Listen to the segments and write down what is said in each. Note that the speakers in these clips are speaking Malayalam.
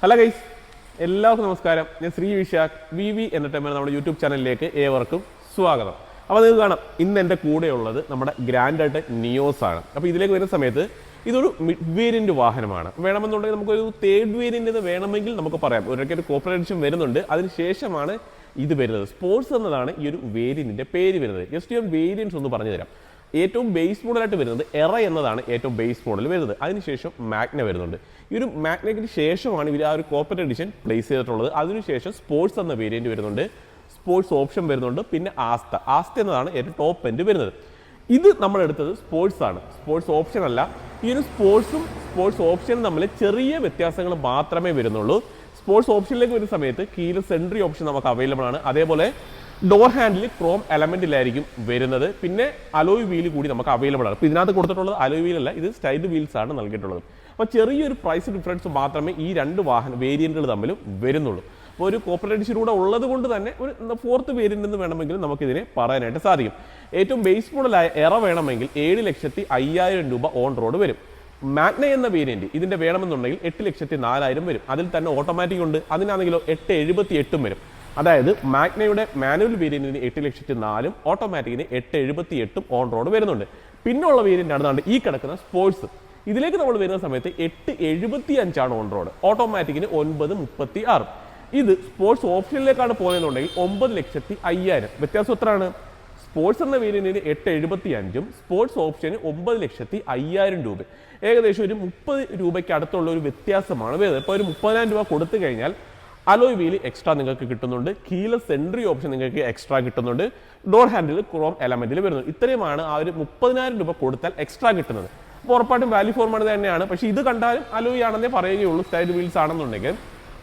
ഹലോ ഗൈസ്, എല്ലാവർക്കും നമസ്കാരം. ഞാൻ ശ്രീ വിശാഖ് വി എന്റർടൈൻമെന്റ് നമ്മുടെ യൂട്യൂബ് ചാനലിലേക്ക് ഏവർക്കും സ്വാഗതം. അപ്പോൾ നിങ്ങൾക്ക് കാണാം, ഇന്ന് എൻ്റെ കൂടെയുള്ളത് നമ്മുടെ ഗ്രാൻഡ് ആയിട്ട് നിയോസ് ആണ്. അപ്പോൾ ഇതിലേക്ക് വരുന്ന സമയത്ത് ഇതൊരു മിഡ് വേരിയന്റ് വാഹനമാണ്. വേണമെന്നുണ്ടെങ്കിൽ നമുക്കൊരു തേർഡ് വേരിയന്റ് വേണമെങ്കിൽ നമുക്ക് പറയാം. ഒരു കോർപ്പറേറ്റ് എഡിഷൻ വരുന്നുണ്ട്, അതിനുശേഷമാണ് ഇത് വരുന്നത്. സ്പോർട്സ് എന്നതാണ് ഈ ഒരു വേരിയന്റിന്റെ പേര് വരുന്നത്. ജസ്റ്റ് ഞാൻ വേരിയൻസ് ഒന്ന് പറഞ്ഞു തരാം. ഏറ്റവും ബേസ് മോഡലായിട്ട് വരുന്നത് എറ എന്നതാണ് ഏറ്റവും ബേസ് മോഡൽ വരുന്നത്. അതിനുശേഷം മാഗ്ന വരുന്നുണ്ട്. ഈ ഒരു മാഗ്നയ്ക്ക് ശേഷമാണ് ഇവർ ആ ഒരു കോർപ്പറേറ്റ് എഡിഷൻ പ്ലേസ് ചെയ്തിട്ടുള്ളത്. അതിനുശേഷം സ്പോർട്സ് എന്ന വേരിയന്റ് വരുന്നുണ്ട്, സ്പോർട്സ് ഓപ്ഷൻ വരുന്നുണ്ട്, പിന്നെ ആസ്ത എന്നതാണ് ഏറ്റവും ടോപ്പ് എൻഡ് വരുന്നത്. ഇത് നമ്മൾ എടുത്തത് സ്പോർട്സ് ആണ്, സ്പോർട്സ് ഓപ്ഷൻ അല്ല. ഈ ഒരു സ്പോർട്സും സ്പോർട്സ് ഓപ്ഷനും തമ്മിൽ ചെറിയ വ്യത്യാസങ്ങൾ മാത്രമേ വരുന്നുള്ളൂ. സ്പോർട്സ് ഓപ്ഷനിലേക്ക് വരുന്ന സമയത്ത് കീലെസ് എൻട്രി ഓപ്ഷൻ നമുക്ക് അവൈലബിൾ ആണ്. അതേപോലെ ഡോർ ഹാൻഡിൽ ക്രോം എലമെന്റിലായിരിക്കും വരുന്നത്. പിന്നെ അലോയ് വീൽ കൂടി നമുക്ക് അവൈലബിൾ ആണ്. അപ്പോൾ ഇതിനകത്ത് കൊടുത്തിട്ടുള്ളത് അലോയ് വീൽ അല്ല, ഇത് സ്റ്റൈഡ് വീൽസ് ആണ് നൽകിയിട്ടുള്ളത്. അപ്പോൾ ചെറിയൊരു പ്രൈസ് ഡിഫറൻസ് മാത്രമേ ഈ രണ്ട് വേരിയന്റുകൾ തമ്മിലും വരുന്നുള്ളൂ. അപ്പോൾ ഒരു കോർപ്പറേറ്റ് എഡിഷൻ കൂടെ ഉള്ളത് കൊണ്ട് തന്നെ ഒരു ഫോർത്ത് വേരിയന്റ് എന്ന് വേണമെങ്കിൽ നമുക്കിതിനെ പറയാനായിട്ട് സാധിക്കും. ഏറ്റവും ബേസ് മോഡലായ എറ വേണമെങ്കിൽ 7,05,000 രൂപ ഓൺ റോഡ് വരും. മാഗ്ന എന്ന വേരിയന്റ് ഇതിന്റെ വേണമെന്നുണ്ടെങ്കിൽ 8,04,000 വരും. അതിൽ തന്നെ ഓട്ടോമാറ്റിക് ഉണ്ട്, അതിനാണെങ്കിലോ 8,78,000 വരും. അതായത് മാഗ്നയുടെ മാനുവൽ വേരിയന്റിന് 8,04,000, ഓട്ടോമാറ്റിക്കിന് 8,78,000 ഓൺ റോഡ് വരുന്നുണ്ട്. പിന്നുള്ള വേരിയന്റ് ആണ് ഈ കിടക്കുന്ന സ്പോർട്സ്. ഇതിലേക്ക് നമ്മൾ വരുന്ന സമയത്ത് 8,75,000 ഓൺ റോഡ്, ഓട്ടോമാറ്റിക്കിന് 9,36,000. ഇത് സ്പോർട്സ് ഓപ്ഷനിലേക്കാണ് പോകുന്നതെന്നുണ്ടെങ്കിൽ 9,05,000. വ്യത്യാസം എത്രയാണ്? സ്പോർട്സ് എന്ന വേരിയന്റിന് 8,75,000, സ്പോർട്സ് ഓപ്ഷന് 9,05,000 രൂപ. ഏകദേശം ഒരു 30 രൂപയ്ക്ക് അടുത്തുള്ള ഒരു വ്യത്യാസമാണ് വരുന്നത്. ഇപ്പോൾ ഒരു 30,000 രൂപ കൊടുത്തു കഴിഞ്ഞാൽ അലോയ് വീൽ എക്സ്ട്രാ നിങ്ങൾക്ക് കിട്ടുന്നുണ്ട്, കീലെസ് എൻട്രി ഓപ്ഷൻ നിങ്ങൾക്ക് എക്സ്ട്രാ കിട്ടുന്നുണ്ട്, ഡോർ ഹാൻഡിൽ ക്രോം എലമെന്റിൽ വരുന്നത്. ഇത്രയുമാണ് ആ ഒരു 30,000 രൂപ കൊടുത്താൽ എക്സ്ട്രാ കിട്ടുന്നത്. അപ്പോൾ ഉറപ്പായിട്ടും വാല്യൂ ഫോർ മണി തന്നെയാണ്. പക്ഷേ ഇത് കണ്ടാലും അലോയ് ആണെന്നേ പറയുകയുള്ളൂ. സ്റ്റൈഡ് വീൽസ് ആണെന്നുണ്ടെങ്കിൽ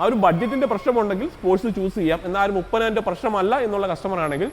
ആ ഒരു ബഡ്ജറ്റിന്റെ പ്രശ്നമുണ്ടെങ്കിൽ സ്പോർട്സ് ചൂസ് ചെയ്യാം. എന്നാൽ ഒരു 30,000 പ്രശ്നമല്ല എന്നുള്ള കസ്റ്റമർ ആണെങ്കിൽ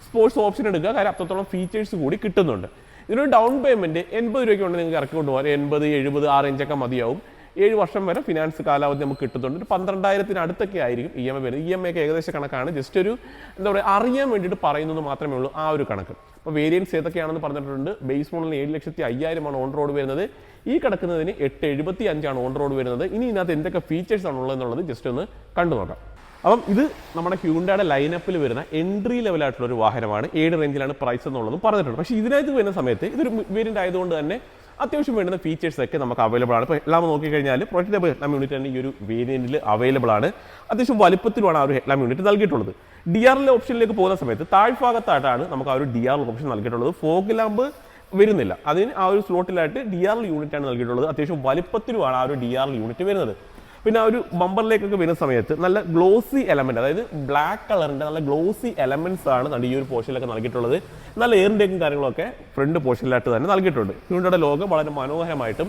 സ്പോർട്സ് ഓപ്ഷൻ എടുക്കുക. കാര്യം അത്രത്തോളം ഫീച്ചേഴ്സ് കൂടി കിട്ടുന്നുണ്ട്. ഇതിനൊരു ഡൗൺ പേയ്മെന്റ് 80 രൂപയ്ക്ക് കൊണ്ട് നിങ്ങൾക്ക് ഇറക്കി കൊണ്ടുപോകാൻ 80, 70 ആ റേഞ്ചൊക്കെ മതിയാവും. 7 വർഷം വരെ ഫിനാൻസ് കാലാവധി നമുക്ക് കിട്ടുന്നുണ്ട്. ഒരു 12,000 അടുത്തൊക്കെ ആയിരിക്കും EMI വരുന്നത്. EMI ഒക്കെ ഏകദേശം കണക്കാണ്. ജസ്റ്റ് ഒരു എന്താ പറയുക, അറിയാൻ വേണ്ടിയിട്ട് പറയുന്നത് മാത്രമേ ഉള്ളൂ ആ ഒരു കണക്ക്. അപ്പോൾ വേരിയൻസ് ഏതൊക്കെയാണെന്ന് പറഞ്ഞിട്ടുണ്ട്. ബേസ് മോഡലിന് 7,05,000 ഓൺ റോഡ് വരുന്നത്. ഈ കിടക്കുന്നതിന് 8,75,000 ഓൺ റോഡ് വരുന്നത്. ഇനി ഇതിനകത്ത് എന്തൊക്കെ ഫീച്ചേഴ്സ് ആണ് ഉള്ളതെന്നുള്ളത് ജസ്റ്റ് ഒന്ന് കണ്ടു നോക്കാം. അപ്പം ഇത് നമ്മുടെ ഹ്യൂണ്ടയുടെ ലൈനപ്പിൽ വരുന്ന എൻട്രി ലെവലായിട്ടുള്ള ഒരു വാഹനമാണ്. 7 റേഞ്ചിലാണ് പ്രൈസ് എന്നുള്ളതും പറഞ്ഞിട്ടുണ്ട്. പക്ഷേ ഇതിനകത്ത് വരുന്ന സമയത്ത് ഇതൊരു വേരിയന്റ് ആയതുകൊണ്ട് തന്നെ അത്യാവശ്യം വേണ്ടുന്ന ഫീച്ചേഴ്സ് ഒക്കെ നമുക്ക് അവൈലബിൾ ആണ്. ഇപ്പോൾ എല്ലാം നോക്കിക്കഴിഞ്ഞാൽ പ്രൊട്ടക്റ്റബിൾ ഹെഡ്ലാം യൂണിറ്റ് തന്നെ ഈ ഒരു വേരിയന്റിൽ അവൈലബിൾ ആണ്. അത്യാവശ്യം വലുപ്പത്തിലുമാണ് ആ ഒരു ഹെഡ്ലാം യൂണിറ്റ് നൽകിയിട്ടുള്ളത്. DRL ഓപ്ഷനിലേക്ക് പോകുന്ന സമയത്ത് താഴ്ഭാഗത്തായിട്ടാണ് നമുക്ക് ആ ഒരു DRL ഓപ്ഷൻ നൽകിയിട്ടുള്ളത്. ഫോഗ് ലാമ്പ് വരുന്നില്ല, അതിന് ആ ഒരു സ്ലോട്ടിലായിട്ട് DRL യൂണിറ്റ് ആണ് നൽകിയിട്ടുള്ളത്. അത്യാവശ്യം വലുപ്പത്തിലുമാണ് ആ ഒരു DRL യൂണിറ്റ് വരുന്നത്. പിന്നെ ആ ഒരു ബമ്പറിലേക്കൊക്കെ വരുന്ന സമയത്ത് നല്ല ഗ്ലോസി എലമെന്റ്, അതായത് ബ്ലാക്ക് കളറിന്റെ നല്ല ഗ്ലോസി എലമെന്റ്സ് ആണ് ഈ ഒരു പോർഷനിലൊക്കെ നൽകിയിട്ടുള്ളത്. നല്ല എയറിന്റെയും കാര്യങ്ങളൊക്കെ ഫ്രണ്ട് പോർഷനിലായിട്ട് തന്നെ നൽകിയിട്ടുണ്ട്. ഹ്യൂണ്ടയുടെ ലോഗോ വളരെ മനോഹരമായിട്ടും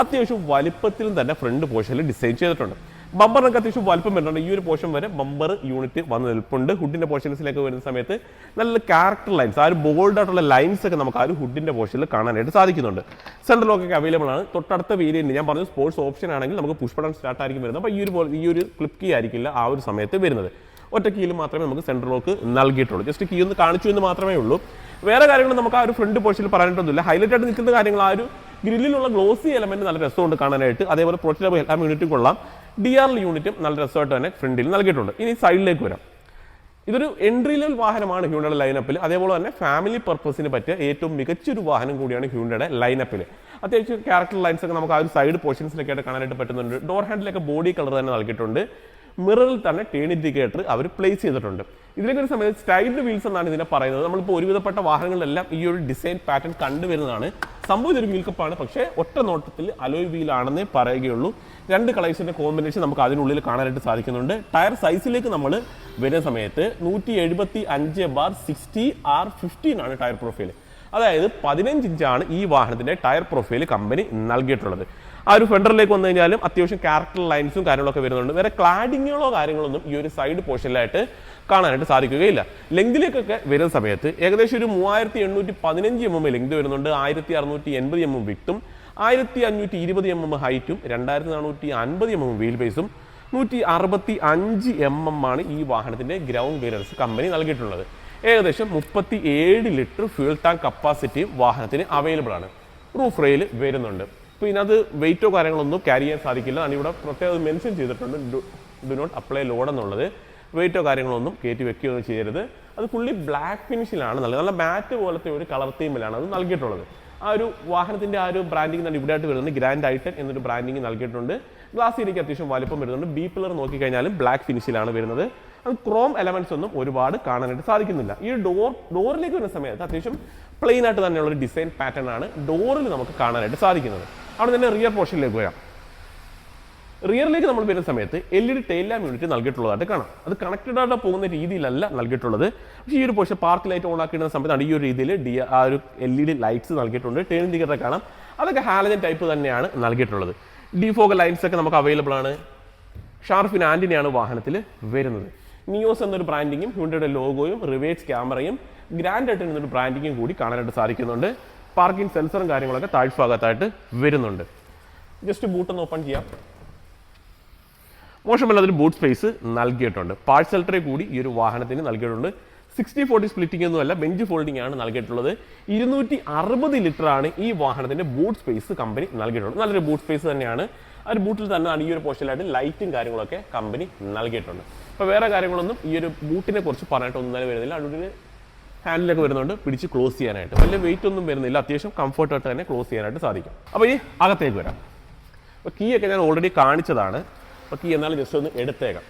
അത്യാവശ്യം വലിപ്പത്തിലും തന്നെ ഫ്രണ്ട് പോർഷനിൽ ഡിസൈൻ ചെയ്തിട്ടുണ്ട്. ബമ്പറിനൊക്കെ അത്യാവശ്യം വലുപ്പം വരുന്നുണ്ട്. ഈ ഒരു പോർഷൻ വരെ ബമ്പർ യൂണിറ്റ് വന്ന് നിൽപ്പുണ്ട്. ഹുഡിന്റെ പോർഷൻസിലേക്ക് വരുന്ന സമയത്ത് നല്ല ക്യാരക്ടർ ലൈൻസ്, ആ ഒരു ബോൾഡ് ആയിട്ടുള്ള ലൈൻസ് ഒക്കെ നമുക്ക് ആ ഒരു ഹുഡിന്റെ പോർഷനിൽ കാണാനായിട്ട് സാധിക്കുന്നുണ്ട്. സെൻട്രൽ ലോക്ക് ഒക്കെ അവൈലബിൾ ആണ്. തൊട്ടടുത്ത വേരിയന്റ് ഞാൻ പറഞ്ഞു സ്പോർട്സ് ഓപ്ഷൻ ആണെങ്കിൽ നമുക്ക് പുഷ് ബട്ടൺ സ്റ്റാർട്ട് ആയിരിക്കും വരുന്നത്. അപ്പോൾ ഈ ഒരു ക്ലിപ്പ് കീ ആയിരിക്കില്ല ആ ഒരു സമയത്ത് വരുന്നത്. ഒറ്റ കീയിൽ മാത്രമേ നമുക്ക് സെൻട്രൽ ലോക്ക് നൽകിയിട്ടുള്ളൂ. ജസ്റ്റ് കീ ഒന്ന് കാണിച്ചു എന്ന് മാത്രമേ ഉള്ളൂ. വേറെ കാര്യങ്ങൾ നമുക്ക് ആ ഒരു ഫ്രണ്ട് പോർഷനിൽ പറയാനായിട്ടൊന്നുമില്ല. ഹൈലൈറ്റ് ആയിട്ട് നിൽക്കുന്ന കാര്യങ്ങൾ ആ ഒരു ഗ്രില്ലിലുള്ള ഗ്ലോസി എലമെന്റ് നല്ല രസമുണ്ട് കാണാനായിട്ട്. അതേപോലെ പ്രൊട്ടക്റ്റബിൾ ഹെഡ്ലാം യൂണിറ്റും കൊള്ളാം. DRL യൂണിറ്റും നല്ല രസമായിട്ട് തന്നെ ഫ്രണ്ടിൽ നൽകിയിട്ടുണ്ട്. ഇനി സൈഡിലേക്ക് വരാം. ഇതൊരു എൻട്രി ലെവൽ വാഹനമാണ് ഹ്യൂണ്ടയുടെ ലൈനപ്പിൽ. അതേപോലെ തന്നെ ഫാമിലി പർപ്പസിന് പറ്റിയ ഏറ്റവും മികച്ചൊരു വാഹനം കൂടിയാണ് ഹ്യൂണ്ടയുടെ ലൈനപ്പിൽ. അത്യാവശ്യം ക്യാരക്ടർ ലൈൻസ് ഒക്കെ നമുക്ക് ആ ഒരു സൈഡ് പോർഷൻസിലൊക്കെ ആയിട്ട് കാണാനായിട്ട് പറ്റുന്നുണ്ട്. ഡോർ ഹാൻഡിലൊക്കെ ബോഡി കളർ തന്നെ നൽകിയിട്ടുണ്ട്. മിററിൽ തന്നെ ടേൺ ഇൻഡിക്കേറ്റർ അവർ പ്ലേസ് ചെയ്തിട്ടുണ്ട്. ഇതിലേക്ക് ഒരു സമയത്ത് സ്റ്റൈൽഡ് വീൽസ് എന്നാണ് ഇതിനെ പറയുന്നത്. നമ്മളിപ്പോൾ ഒരുവിധപ്പെട്ട വാഹനങ്ങളിലെല്ലാം ഈ ഒരു ഡിസൈൻ പാറ്റേൺ കണ്ടുവരുന്നതാണ്. സംഭവം ഇതൊരു വീൽ കപ്പാണ്, പക്ഷേ ഒറ്റ നോട്ടത്തിൽ അലോയ് വീൽ ആണെന്നേ പറയുകയുള്ളൂ. 2 കളേഴ്സിന്റെ കോമ്പിനേഷൻ നമുക്ക് അതിനുള്ളിൽ കാണാനായിട്ട് സാധിക്കുന്നുണ്ട്. ടയർ സൈസിലേക്ക് നമ്മൾ വരുന്ന സമയത്ത് 175/60R15 ആണ് ടയർ പ്രൊഫൈൽ. അതായത് 15 ഇഞ്ചാണ് ഈ വാഹനത്തിന്റെ ടയർ പ്രൊഫൈൽ കമ്പനി നൽകിയിട്ടുള്ളത്. ആ ഒരു ഫെൻഡറിലേക്ക് വന്നു കഴിഞ്ഞാലും അത്യാവശ്യം ക്യാരക്ടർ ലൈൻസും കാര്യങ്ങളൊക്കെ വരുന്നുണ്ട്. വേറെ ക്ലാഡിങ്ങുകളോ കാര്യങ്ങളൊന്നും ഈ ഒരു സൈഡ് പോർഷനിലായിട്ട് കാണാനായിട്ട് സാധിക്കുകയില്ല. ലെങ്തിലേക്കൊക്കെ വരുന്ന സമയത്ത് ഏകദേശം ഒരു 3,815 mm ലെങ്ത് വരുന്നുണ്ട്. 1,680 mm വിക്തും 1,520 mm ഹൈറ്റും 2,450 mm വീൽ ബേസും 165 mm ആണ് ഈ വാഹനത്തിന്റെ ഗ്രൗണ്ട് ക്ലിയറൻസ് കമ്പനി നൽകിയിട്ടുള്ളത്. ഏകദേശം 37 ലിറ്റർ ഫ്യൂൽ ടാങ്ക് കപ്പാസിറ്റിയും വാഹനത്തിന് അവൈലബിൾ ആണ്. റൂഫ് റെയിൽ വരുന്നുണ്ട്. അപ്പോൾ ഇതിനകത്ത് വെയിറ്റോ കാര്യങ്ങളൊന്നും ക്യാരി ചെയ്യാൻ സാധിക്കില്ല. ആണ് ഇവിടെ പ്രത്യേകം മെൻഷൻ ചെയ്തിട്ടുണ്ട് ഡു നോട്ട് അപ്ലൈ ലോഡ് എന്നുള്ളത്. വെയിറ്റോ കാര്യങ്ങളൊന്നും കയറ്റി വെക്കുകയൊന്നും ചെയ്യരുത്. അത് ഫുള്ളി ബ്ലാക്ക് ഫിനിഷിലാണ് നൽകുന്നത്. നല്ല മാറ്റ് പോലത്തെ ഒരു കളർ തീമിലാണ് അത് നൽകിയിട്ടുള്ളത്. ആ ഒരു വാഹനത്തിൻ്റെ ആ ഒരു ബ്രാൻഡിങ് തന്നെ ഇവിടെ ആയിട്ട് വരുന്നുണ്ട്. ഗ്രാൻഡ് ഐറ്റൻ എന്നൊരു ബ്രാൻഡിങ് നൽകിയിട്ടുണ്ട്. ഗ്ലാസ് ഏരിയയ്ക്ക് അത്യാവശ്യം വലിപ്പം വരുന്നുണ്ട്. ബി പില്ലർ നോക്കിക്കഴിഞ്ഞാലും ബ്ലാക്ക് ഫിനിഷിലാണ് വരുന്നത്. അത് ക്രോം എലമെന്റ്സ് ഒന്നും ഒരുപാട് കാണാനായിട്ട് സാധിക്കുന്നില്ല. ഈ ഡോറിലേക്ക് വരുന്ന സമയത്ത് അത്യാവശ്യം പ്ലെയിൻ ആയിട്ട് തന്നെയുള്ളൊരു ഡിസൈൻ പാറ്റേൺ ആണ് ഡോറിൽ നമുക്ക് കാണാനായിട്ട് സാധിക്കുന്നത്. അവിടെ തന്നെ റിയർ പോർഷനിലേക്ക് വരാം. റിയറിലേക്ക് നമ്മൾ വരുന്ന സമയത്ത് LED ടെയിൽ ലാമ്പ് യൂണിറ്റ് നൽകിയിട്ടുള്ളതായിട്ട് കാണാം. അത് കണക്റ്റഡ് ആയിട്ട് പോകുന്ന രീതിയിലല്ല നൽകിയിട്ടുള്ളത്. പക്ഷേ ഈ ഒരു പോർഷൻ പാർക്ക് ലൈറ്റ് ഓൺ ആക്കിയിടുന്ന സമയത്താണ് ഈ ഒരു രീതിയിൽ ആ ഒരു LED ലൈറ്റ്സ് നൽകിയിട്ടുണ്ട്. ടേൺ ഇൻഡിക്കേറ്റർ കാണാം. അതൊക്കെ ഹാലജൻ ടൈപ്പ് തന്നെയാണ് നൽകിയിട്ടുള്ളത്. ഡിഫോഗ് ലൈൻസ് ഒക്കെ നമുക്ക് അവൈലബിൾ ആണ്. ഷാർഫിൻ ആന്റിനയാണ് വാഹനത്തിൽ വരുന്നത്. നിയോസ് എന്നൊരു ബ്രാൻഡിങ്ങും ഹ്യുണ്ടയുടെ ലോഗോയും റിവേഴ്സ് ക്യാമറയും ഗ്രാൻഡ് ഐറ്റൻ എന്നൊരു ബ്രാൻഡിങ്ങും കൂടി കാണാനായിട്ട് സാധിക്കുന്നുണ്ട്. പാർക്കിംഗ് സെൻസറും കാര്യങ്ങളൊക്കെ താഴ്ഭാഗത്തായിട്ട് വരുന്നുണ്ട്. ജസ്റ്റ് ബൂട്ടൊന്ന് ഓപ്പൺ ചെയ്യാം. മോശമല്ലാതൊരു ബൂട്ട് സ്പേസ് നൽകിയിട്ടുണ്ട്. പാഴ്സൽ ട്രേ കൂടി ഈ ഒരു വാഹനത്തിന് നൽകിയിട്ടുണ്ട്. 60-40 സ്പ്ലിറ്റിംഗ് ഒന്നുമല്ല, ബെഞ്ച് ഫോൾഡിംഗ് ആണ് നൽകിയിട്ടുള്ളത്. 260 ലിറ്റർ ആണ് ഈ വാഹനത്തിന്റെ ബൂട്ട് സ്പേസ് കമ്പനി നൽകിയിട്ടുള്ളത്. നല്ലൊരു ബൂട്ട് സ്പേസ് തന്നെയാണ്. ആ ഒരു ബൂട്ടിൽ തന്നെ ഈ ഒരു പോർഷനിലായിട്ട് ലൈറ്റും കാര്യങ്ങളൊക്കെ കമ്പനി നൽകിയിട്ടുണ്ട്. അപ്പോൾ വേറെ കാര്യങ്ങളൊന്നും ഈ ഒരു ബൂട്ടിനെ കുറിച്ച് പറഞ്ഞിട്ട് ഒന്നും തന്നെ വരുന്നില്ല. അവിടെ ഹാൻഡിലൊക്കെ വരുന്നുണ്ട് പിടിച്ച് ക്ലോസ് ചെയ്യാനായിട്ട്. വലിയ വെയിറ്റ് ഒന്നും വരുന്നില്ല. അത്യാവശ്യം കംഫർട്ടായിട്ട് തന്നെ ക്ലോസ് ചെയ്യാനായിട്ട് സാധിക്കും. അപ്പോൾ ഈ അകത്തേക്ക് വരാം. അപ്പോൾ കീ ഒക്കെ ഞാൻ ഓൾറെഡി കാണിച്ചതാണ്. അപ്പോൾ കീ എന്നാലും ജസ്റ്റ് ഒന്ന് എടുത്തേക്കാം.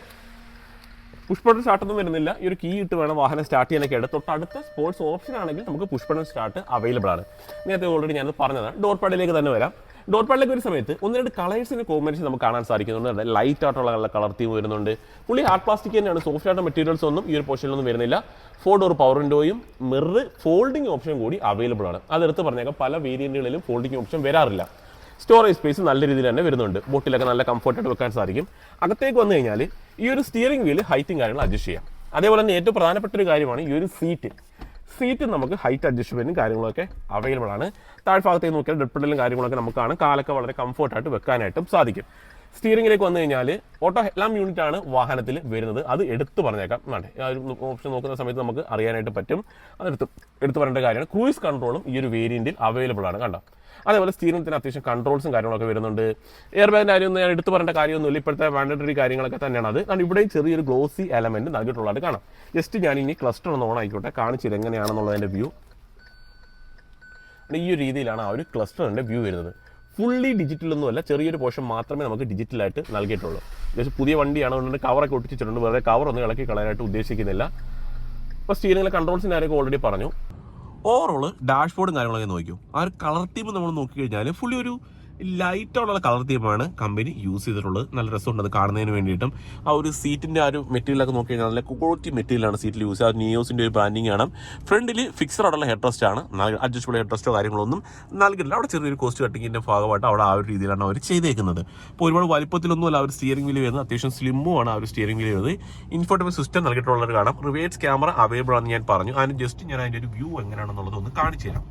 പുഷ് ബട്ടൺ സ്റ്റാർട്ടൊന്നും വരുന്നില്ല. ഈ ഒരു കീ ഇട്ട് വേണം വാഹനം സ്റ്റാർട്ട് ചെയ്യാനൊക്കെ ആയിട്ട്. തൊട്ടടുത്ത സ്പോർട്സ് ഓപ്ഷൻ ആണെങ്കിൽ നമുക്ക് പുഷ് ബട്ടൺ സ്റ്റാർട്ട് അവൈലബിൾ ആണ്. നേരത്തെ ഓൾറെഡി ഞാനത് പറഞ്ഞതാണ്. ഡോർ പാഡിലേക്ക് തന്നെ വരാം. ഡോർ പാഡിലേക്ക് ഒരു സമയത്ത് 1-2 കളേഴ്സിന്റെ കോമ്പിനേഷൻ നമുക്ക് കാണാൻ സാധിക്കുന്നുണ്ട്. ലൈറ്റ് ആയിട്ടുള്ള കളർ തീം വരുന്നുണ്ട്. പുള്ളി ഹാർഡ് പ്ലാസ്റ്റിക് തന്നെയാണ്. സോഫ്റ്റ് ആയിട്ട് മെറ്റീരിയൽസ് ഒന്നും ഈ ഒരു പോർഷനിലൊന്നും വരുന്നില്ല. 4 ഡോർ പവർ വിൻഡോയും മിറർ ഫോൾഡിംഗ് ഓപ്ഷൻ കൂടി അവൈലബിൾ ആണ്. അതെടുത്ത് പറഞ്ഞേക്കാം, പല വേരിയന്റുകളിലും ഫോൾഡിംഗ് ഓപ്ഷൻ വരാറില്ല. സ്റ്റോറേജ് സ്പേസ് നല്ല രീതിയിൽ തന്നെ വരുന്നുണ്ട്. ബോട്ടിലൊക്കെ നല്ല കംഫർട്ടായിട്ട് വെക്കാൻ സാധിക്കും. അകത്തേക്ക് വന്നു കഴിഞ്ഞാൽ ഈ ഒരു സ്റ്റിയറിംഗ് വീല് ഹൈറ്റും കാര്യങ്ങൾ അഡ്ജസ്റ്റ് ചെയ്യാം. അതേപോലെ തന്നെ ഏറ്റവും പ്രധാനപ്പെട്ട ഒരു കാര്യമാണ് ഈ ഒരു സീറ്റ് നമുക്ക് ഹൈറ്റ് അഡ്ജസ്റ്റ്മെന്റും കാര്യങ്ങളൊക്കെ അവൈലബിൾ ആണ്. താഴ്ഭാഗത്തേക്ക് നോക്കിയാൽ ഡെഡ് പെഡലും കാര്യങ്ങളൊക്കെ നമുക്കാണ്. കാലൊക്കെ വളരെ കംഫർട്ടായിട്ട് വെക്കാനായിട്ടും സാധിക്കും. സ്റ്റിയറിംഗിലേക്ക് വന്നു കഴിഞ്ഞാൽ ഓട്ടോ ഹെഡ്ലാമ്പ് യൂണിറ്റ് ആണ് വാഹനത്തിൽ വരുന്നത്. അത് എടുത്ത് പറഞ്ഞേക്കാം. ആ ഒരു ഓപ്ഷൻ നോക്കുന്ന സമയത്ത് നമുക്ക് അറിയാനായിട്ട് പറ്റും. അത് എടുത്ത് പറയേണ്ട കാര്യമാണ്. ക്രൂയിസ് കൺട്രോളും ഈ ഒരു വേരിയന്റിൽ അവൈലബിൾ ആണ്. കണ്ടോ, അതേപോലെ സ്റ്റിയറിംഗിന് അത്യാവശ്യം കൺട്രോൾസും കാര്യങ്ങളൊക്കെ വരുന്നുണ്ട്. എയർ ബാഗിൻ്റെ കാര്യമൊന്നും ഞാൻ എടുത്ത് പറയേണ്ട കാര്യമൊന്നുമില്ല. ഇപ്പോഴത്തെ മാൻഡറ്ററി കാര്യങ്ങളൊക്കെ തന്നെയാണ് അത്. കാരണം ഇവിടെയും ചെറിയൊരു ഗ്ലോസി എലമെന്റ് നൽകിയിട്ടുള്ളതായിട്ട് കാണാം. ജസ്റ്റ് ഞാൻ ഇനി ക്ലസ്റ്റർ ഒന്ന് ഓൺ ആയിക്കോട്ടെ, കാണിച്ചത് എങ്ങനെയാണെന്നുള്ളതിൻ്റെ വ്യൂ. ഈ ഒരു രീതിയിലാണ് ആ ഒരു ക്ലസ്റ്ററിൻ്റെ വ്യൂ വരുന്നത്. ഫുള്ളി ഡിജിറ്റലൊന്നുമല്ല, ചെറിയൊരു പോർഷൻ മാത്രമേ നമുക്ക് ഡിജിറ്റലായിട്ട് നൽകിയിട്ടുള്ളൂ. ജസ്റ്റ് പുതിയ വണ്ടിയാണ്, അതുകൊണ്ട് കവറൊക്കെ ഒട്ടിച്ചിട്ടുണ്ട്. വെറുതെ കവറൊന്നും ഇളക്കി കളയാനായിട്ട് ഉദ്ദേശിക്കുന്നില്ല. ഇപ്പോൾ സ്റ്റിയറിംഗിലെ കൺട്രോൾസിൻ്റെ കാര്യമൊക്കെ ഓൾറെഡി പറഞ്ഞു. ഓവറോൾ ഡാഷ്ബോർഡും കാര്യങ്ങളൊക്കെ നോക്കിയോ. ആ ഒരു കളർ തീം നമ്മൾ നോക്കിക്കഴിഞ്ഞാൽ ഫുള്ളി ഒരു ലൈറ്റായിട്ടുള്ള കളർ തീമാണ് കമ്പനി യൂസ് ചെയ്തിട്ടുള്ളത്. നല്ല രസമുണ്ട് അത് കാണുന്നതിന് വേണ്ടിയിട്ടും. ആ ഒരു സീറ്റിൻ്റെ ആ ഒരു മെറ്റീരിയലൊക്കെ നോക്കി കഴിഞ്ഞാൽ നല്ല ക്വാളിറ്റി മെറ്റീരിയലാണ് സീറ്റിൽ യൂസ് ചെയ്യുക. നിയോസിൻ്റെ ഒരു ബ്രാൻഡിങ് ആണ്. ഫ്രണ്ടിൽ ഫിക്സഡ് ആയിട്ടുള്ള ഹെഡ് റെസ്റ്റ് ആണ്. അഡ്ജസ്റ്റബിൾ ഹെഡ് റെസ്റ്റോ കാര്യങ്ങളൊന്നും നൽകിയിട്ടില്ല. അവിടെ ചെറിയൊരു കോസ്റ്റ് കട്ടിങ്ങിൻ്റെ ഭാഗമായിട്ട് അവിടെ ആ ഒരു രീതിയിലാണ് അവർ ചെയ്തേക്കുന്നത്. അപ്പോൾ ഒരുപാട് വലിപ്പത്തിലൊന്നുമല്ല ആ ഒരു സ്റ്റിയറിംഗ് വീല് വരുന്നത്. അത്യാവശ്യം സ്ലിമ്മും ആണ് ആ ഒരു സ്റ്റിയറിംഗ് വീല് വരുന്നത്. ഇൻഫോർട്ടൈൻമെന്റ് സിസ്റ്റം നൽകിയിട്ടുള്ളത് കാണാം. റിവേഴ്സ് ക്യാമറ അവൈലബിൾ ആണെന്ന് ഞാൻ പറഞ്ഞു. അതിന് ജസ്റ്റ് ഞാൻ അതിൻ്റെ ഒരു വ്യൂ എങ്ങനെയാണെന്നുള്ളത് ഒന്ന് കാണിച്ചു തരാം.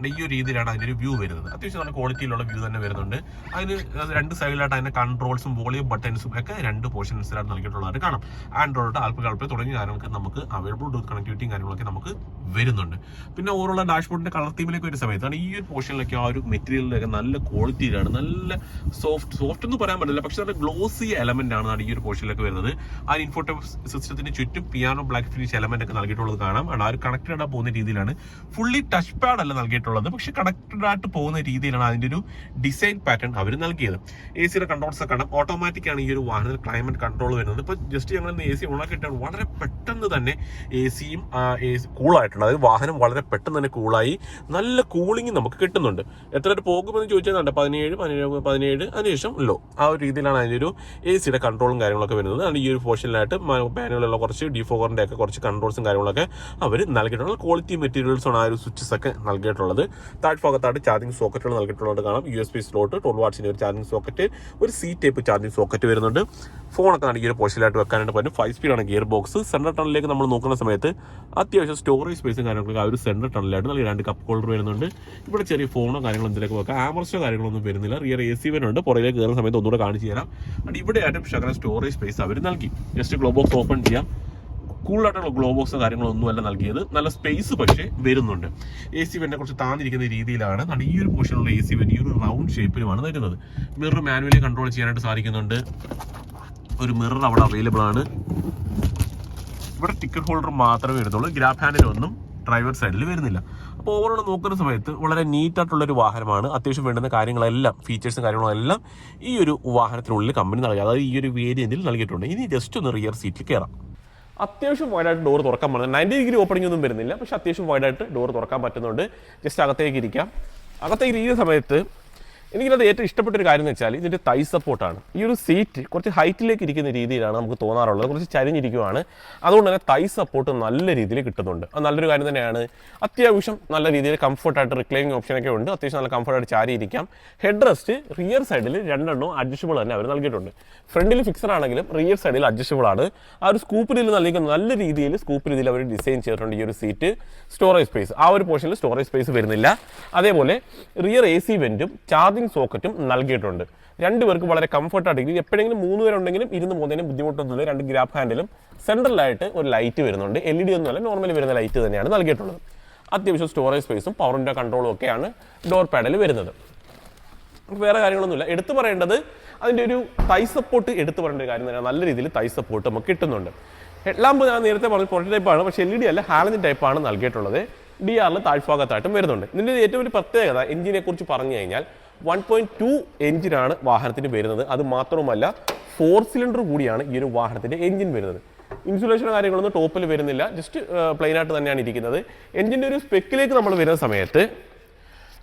ഈ ഒരു രീതിയിലാണ് അതിൻ്റെ ഒരു വ്യൂ വരുന്നത്. അത്യാവശ്യം നല്ല ക്വാളിറ്റിയിലുള്ള വ്യൂ തന്നെ വരുന്നുണ്ട്. അതിന് 2 സൈഡിലായിട്ട് അതിൻ്റെ കൺട്രോൾസും വോളിയം ബട്ടൺസും ഒക്കെ 2 പോർഷൻസിലാണ് നൽകിയിട്ടുള്ളത് കാണാം. ആൻഡ്രോയിഡ്, ആൽപ്പ് തുടങ്ങിയ കാര്യങ്ങൾക്ക് നമുക്ക് അവൈലബിൾ ബ്ലൂടൂത്ത് കണക്ടിവിറ്റിയും കാര്യങ്ങളൊക്കെ നമുക്ക് വരുന്നുണ്ട്. പിന്നെ ഓവറുള്ള ഡാഷ്ബോർഡിന്റെ കളർ തീമിലേക്ക് ഒരു സമയത്താണ് ഈ ഒരു പോർഷനിലൊക്കെ ആ ഒരു മെറ്റീരിയലിലൊക്കെ നല്ല ക്വാളിറ്റിയിലാണ്. നല്ല സോഫ്റ്റ് എന്ന് പറയാൻ പറ്റില്ല, പക്ഷെ നല്ല ഗ്ലോസി എലമെന്റ് ആണ് ഈ ഒരു പോർഷനിലൊക്കെ വരുന്നത്. ആ ഇൻഫോർട്ടൈൻമെന്റ് സിസ്റ്റത്തിന് ചുറ്റും പിയാനോ ബ്ലാക്ക് ഫിനിഷ് എലമെന്റ് ഒക്കെ നൽകിയിട്ടുള്ളത് കാണാം. ആ ഒരു കണക്റ്റഡ് ആയിട്ട് പോകുന്ന രീതിയിലാണ്. ഫുള്ളി ടച്ച് പാഡ് അല്ല നൽകിയിട്ടുള്ളത്, പക്ഷെ കണക്റ്റഡ് ആയിട്ട് പോകുന്ന രീതിയിലാണ് അതിന്റെ ഒരു ഡിസൈൻ പാറ്റേൺ അവർ നൽകിയത്. AC യുടെ കൺട്രോൾസ് ഒക്കെ കാണാം. ഓട്ടോമാറ്റിക് ആണ് ഈ ഒരു വാഹനത്തിൽ ക്ലൈമറ്റ് കൺട്രോൾ വരുന്നത്. ഇപ്പൊ ജസ്റ്റ് ഞങ്ങൾ AC ഓണാക്കിയിട്ടാണ് വളരെ പെട്ടെന്ന് തന്നെ AC കൂളായിട്ടുണ്ട്. അതായത് വാഹനം വളരെ പെട്ടെന്ന് തന്നെ കൂളായി നല്ല കൂളിംഗ് നമുക്ക് കിട്ടുന്നുണ്ട്. എത്ര പോകുമെന്ന് ചോദിച്ചാൽ 17 അതിനുശേഷം ലോ. ആ ഒരു രീതിയിലാണ് അതിൻ്റെ ഒരു AC യുടെ കൺട്രോളും കാര്യങ്ങളൊക്കെ വരുന്നത്. ഈ ഒരു പോർഷനിലായിട്ട് പാനലുള്ള കുറച്ച് ഡിഫോഗറിന്റെ ഒക്കെ കുറച്ച് കൺട്രോൾസും കാര്യങ്ങളൊക്കെ അവർ നൽകിയിട്ടുള്ള ക്വാളിറ്റി മെറ്റീരിയൽസാണ് ആ ഒരു സ്വിച്ചസ് ഒക്കെ നൽകിയിട്ടുള്ളത്. താഴ്ഭാഗത്തായിട്ട് ചാർജിങ് സോക്കറ്റുകൾ നൽകിയിട്ടുള്ളത് കാണാം. USB സ്ലോട്ട്, 12 വാട്ട്സിന്റെ ഒരു ചാർജിങ് സോക്കറ്റ്, ഒരു ടൈപ്പ് ചാർജിങ് സോക്കറ്റ് വരുന്നുണ്ട്. ഫോണൊക്കെ ഈ ഒരു പോർഷനിലായിട്ട് വെക്കാനായിട്ട് പറ്റും. 5 സ്പീഡാണ് ഗിയർ ബോക്സ്. സെൻട്രൽ ടണലിലേക്ക് നമ്മൾ നോക്കുന്ന സമയത്ത് അത്യാവശ്യം സ്റ്റോറേജ് സ്പേസും കാര്യങ്ങളൊക്കെ ആ ഒരു സെൻട്രൽ ടണലിലായിട്ട് നൽകി 2 കപ്പ് ഹോൾഡർ വരുന്നുണ്ട്. ഇവിടെ ചെറിയ ഫോണോ കാര്യങ്ങളോ എന്തെങ്കിലും വെക്കാം. ആമർസ്റ്റോ കാര്യങ്ങളൊന്നും വരുന്നില്ല. റിയർ AC വരുന്നുണ്ട്. പുറകിലേക്ക് കയറുന്ന സമയത്ത് ഒന്നുകൂടെ കാണിച്ചു തരാം. ഇവിടെ ആയിട്ടും ശകലം സ്റ്റോറേജ് സ്പേസ് അവർ നൽകി. ജസ്റ്റ് ഗ്ലോ ബോക്സ് ഓപ്പൺ ചെയ്യാം. കൂളായിട്ടുള്ള ഗ്ലോ ബോക്സ് കാര്യങ്ങളൊന്നുമല്ല നൽകിയത്. നല്ല സ്പേസ് പക്ഷേ വരുന്നുണ്ട്. AC വെന്റിനെ കുറച്ച് താന്നിരിക്കുന്ന രീതിയിലാണ് ഈ ഒരു പോർഷനുള്ള AC വെന്റ് ഈ ഒരു റൗണ്ട് ഷേപ്പിലുമാണ് വരുന്നത്. മിറർ മാനുവലി കൺട്രോൾ ചെയ്യാനായിട്ട് സാധിക്കുന്നുണ്ട്. ഒരു മിറർ അവിടെ അവൈലബിൾ ആണ്. ഇവിടെ ടിക്കറ്റ് ഹോൾഡർ മാത്രമേ വരുന്നുള്ളൂ. ഗ്രാബ് ഹാൻഡിലൊന്നും ഡ്രൈവർ സൈഡിൽ വരുന്നില്ല. അപ്പോൾ ഓവറോൾ നോക്കുന്ന സമയത്ത് വളരെ നീറ്റായിട്ടുള്ളൊരു വാഹനമാണ്. അത്യാവശ്യം വേണ്ടുന്ന കാര്യങ്ങളെല്ലാം, ഫീച്ചേഴ്സും കാര്യങ്ങളെല്ലാം ഈ ഒരു വാഹനത്തിനുള്ളിൽ കമ്പനി നൽകി, അതായത് ഈ ഒരു വേരിയന്റിൽ നൽകിയിട്ടുണ്ട്. ഇനി ജസ്റ്റ് ഒന്ന് റിയർ സീറ്റിൽ കയറാം. അത്യാവശ്യം വൈഡായിട്ട് ഡോർ തുറക്കാൻ പറ്റുന്നത്, 90 ഡിഗ്രി ഓപ്പണിംഗ് ഒന്നും വരുന്നില്ല, പക്ഷെ അത്യാവശ്യം വൈഡായിട്ട് ഡോർ തുറക്കാൻ പറ്റുന്നുണ്ട്. ജസ്റ്റ് അകത്തേക്ക് ഇരിക്കാം. അകത്തേക്ക് ഇരിക്കുന്ന സമയത്ത് എനിക്കത് ഏറ്റവും ഇഷ്ടപ്പെട്ട ഒരു കാര്യം എന്ന് വെച്ചാൽ ഇതിൻ്റെ തൈ സപ്പോർട്ടാണ്. ഈ ഒരു സീറ്റ് കുറച്ച് ഹൈറ്റിലേക്ക് ഇരിക്കുന്ന രീതിയിലാണ് നമുക്ക് തോന്നാറുള്ളത്, കുറച്ച് ചരിഞ്ഞിരിക്കുവാണ്. അതുകൊണ്ട് തന്നെ തൈ സപ്പോർട്ട് നല്ല രീതിയിൽ കിട്ടുന്നുണ്ട്. അത് നല്ലൊരു കാര്യം തന്നെയാണ്. അത്യാവശ്യം നല്ല രീതിയിൽ കംഫർട്ടായിട്ട് റിക്ലൈനിങ് ഓപ്ഷനൊക്കെ ഉണ്ട്. അത്യാവശ്യം നല്ല കംഫർട്ടായിട്ട് ചാരി ഇരിക്കാം. ഹെഡ് റെസ്റ്റ് റിയർ സൈഡിൽ 2 അഡ്ജസ്റ്റബിൾ തന്നെ അവർ നൽകിയിട്ടുണ്ട്. ഫ്രണ്ടിൽ ഫിക്സഡ് ആണെങ്കിലും റിയർ സൈഡിൽ അഡ്ജസ്റ്റബിൾ ആണ്. ആ ഒരു സ്കൂപ്പ് രീതിയിൽ നൽകിക്കുന്ന നല്ല രീതിയിൽ സ്കൂപ്പ് രീതിയിൽ അവർ ഡിസൈൻ ചെയ്തിട്ടുണ്ട്. ഈ ഒരു സീറ്റ് സ്റ്റോറേജ് സ്പേസ്, ആ ഒരു പോർഷനിൽ സ്റ്റോറേജ് സ്പേസ് വരുന്നില്ല. അതേപോലെ റിയർ AC വെന്റും ചാർജിങ് സോക്കറ്റും നൽകിയിട്ടുണ്ട്. രണ്ടുപേർക്ക് വളരെ കംഫർട്ടായിട്ട് എപ്പോഴെങ്കിലും 3 പേരുണ്ടെങ്കിലും ഇരുന്ന് പോകുന്നതിന് ബുദ്ധിമുട്ടൊന്നുമില്ല. 2 ഗ്രാബ് ഹാൻഡിലും സെൻട്രലായിട്ട് ഒരു ലൈറ്റ് വരുന്നുണ്ട്. LED ഒന്നുമല്ല, നോർമലി വരുന്ന ലൈറ്റ് തന്നെയാണ് നൽകിയിട്ടുള്ളത്. അത്യാവശ്യം സ്റ്റോറേജ് സ്പേസും പവറിൻ്റെ കൺട്രോളും ഒക്കെയാണ് ഡോർ പാഡിൽ വരുന്നത്. വേറെ കാര്യങ്ങളൊന്നുമില്ല. എടുത്തു പറയേണ്ടത് അതിൻ്റെ ഒരു തൈ സപ്പോർട്ട് എടുത്തു പറയേണ്ട ഒരു കാര്യം തന്നെയാണ്. നല്ല രീതിയിൽ തൈ സപ്പോർട്ട് നമുക്ക് കിട്ടുന്നുണ്ട്. ഹെഡ്ലാമ്പ് ഞാൻ നേരത്തെ പറഞ്ഞ പ്രോട്ടോടൈപ്പ് ടൈപ്പാണ്, പക്ഷേ LED അല്ല, ഹാലജൻ ടൈപ്പാണ് നൽകിയിട്ടുള്ളത്. DR താഴ്ഭാഗത്തായിട്ടും വരുന്നുണ്ട്. ഇതിൻ്റെ ഏറ്റവും ഒരു പ്രത്യേകത എഞ്ചിനെ കുറിച്ച് പറഞ്ഞു കഴിഞ്ഞാൽ 1.2 എഞ്ചിനാണ് വാഹനത്തിന് വരുന്നത്. അത് മാത്രമല്ല 4 സിലിണ്ടർ കൂടിയാണ് ഈ ഒരു വാഹനത്തിൻ്റെ എഞ്ചിൻ വരുന്നത്. ഇൻസുലേഷൻ കാര്യങ്ങളൊന്നും ടോപ്പിൽ വരുന്നില്ല, ജസ്റ്റ് പ്ലെയിനായിട്ട് തന്നെയാണ് ഇരിക്കുന്നത്. എഞ്ചിൻ്റെ ഒരു സ്പെക്കിലേക്ക് നമ്മൾ വരുന്ന സമയത്ത്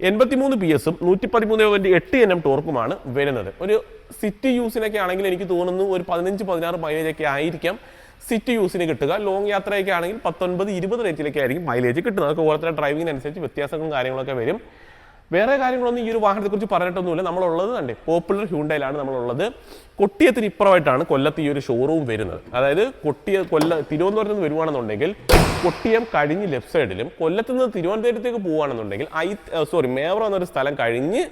83 PS 113.8 Nm ടോർക്കുമാണ് വരുന്നത്. ഒരു സിറ്റി യൂസിനൊക്കെ ആണെങ്കിൽ എനിക്ക് തോന്നുന്നു ഒരു 15-16 മൈലേജൊക്കെ ആയിരിക്കാം സിറ്റി യൂസിന് കിട്ടുക. ലോങ് യാത്രയൊക്കെ ആണെങ്കിൽ 19-20 റേറ്റിലൊക്കെ ആയിരിക്കും മൈലേജ് കിട്ടുന്നത്. അതൊക്കെ ഓരോരുത്തരുടെ ഡ്രൈവിങ്ങിനനുസരിച്ച് വ്യത്യാസങ്ങളും കാര്യങ്ങളൊക്കെ വരും. വേറെ കാര്യങ്ങളൊന്നും ഈ ഒരു വാഹനത്തെക്കുറിച്ച് പറഞ്ഞിട്ടൊന്നുമില്ല. നമ്മളുള്ളത് കണ്ടേ പോപ്പുലർ ഹ്യൂണ്ടയിലാണ് നമ്മളുള്ളത്. കൊട്ടിയത്തിന് ഇപ്പുറമായിട്ടാണ് കൊല്ലത്ത് ഈ ഒരു ഷോറൂം വരുന്നത്. അതായത് തിരുവനന്തപുരത്ത് നിന്ന് വരുവാണെന്നുണ്ടെങ്കിൽ കൊട്ടിയം കഴിഞ്ഞ് ലെഫ്റ്റ് സൈഡിലും, കൊല്ലത്ത് നിന്ന് തിരുവനന്തപുരത്തേക്ക് പോവുകയാണെന്നുണ്ടെങ്കിൽ മേവറ എന്നൊരു സ്ഥലം കഴിഞ്ഞ്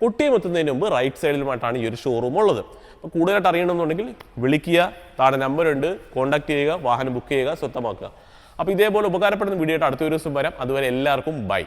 കൊട്ടിയം എത്തുന്നതിന് മുമ്പ് റൈറ്റ് സൈഡിലുമായിട്ടാണ് ഈ ഒരു ഷോറൂം ഉള്ളത്. അപ്പോൾ കൂടുതലായിട്ട് അറിയണമെന്നുണ്ടെങ്കിൽ വിളിക്കുക, താഴെ നമ്പറുണ്ട്, കോൺടാക്ട് ചെയ്യുക, വാഹനം ബുക്ക് ചെയ്യുക, സ്വന്തമാക്കുക. അപ്പോൾ ഇതേപോലെ ഉപകാരപ്പെടുന്ന വീഡിയോ ആയിട്ട് അടുത്ത ഒരു ദിവസം വരാം. അതുവരെ എല്ലാവർക്കും ബൈ.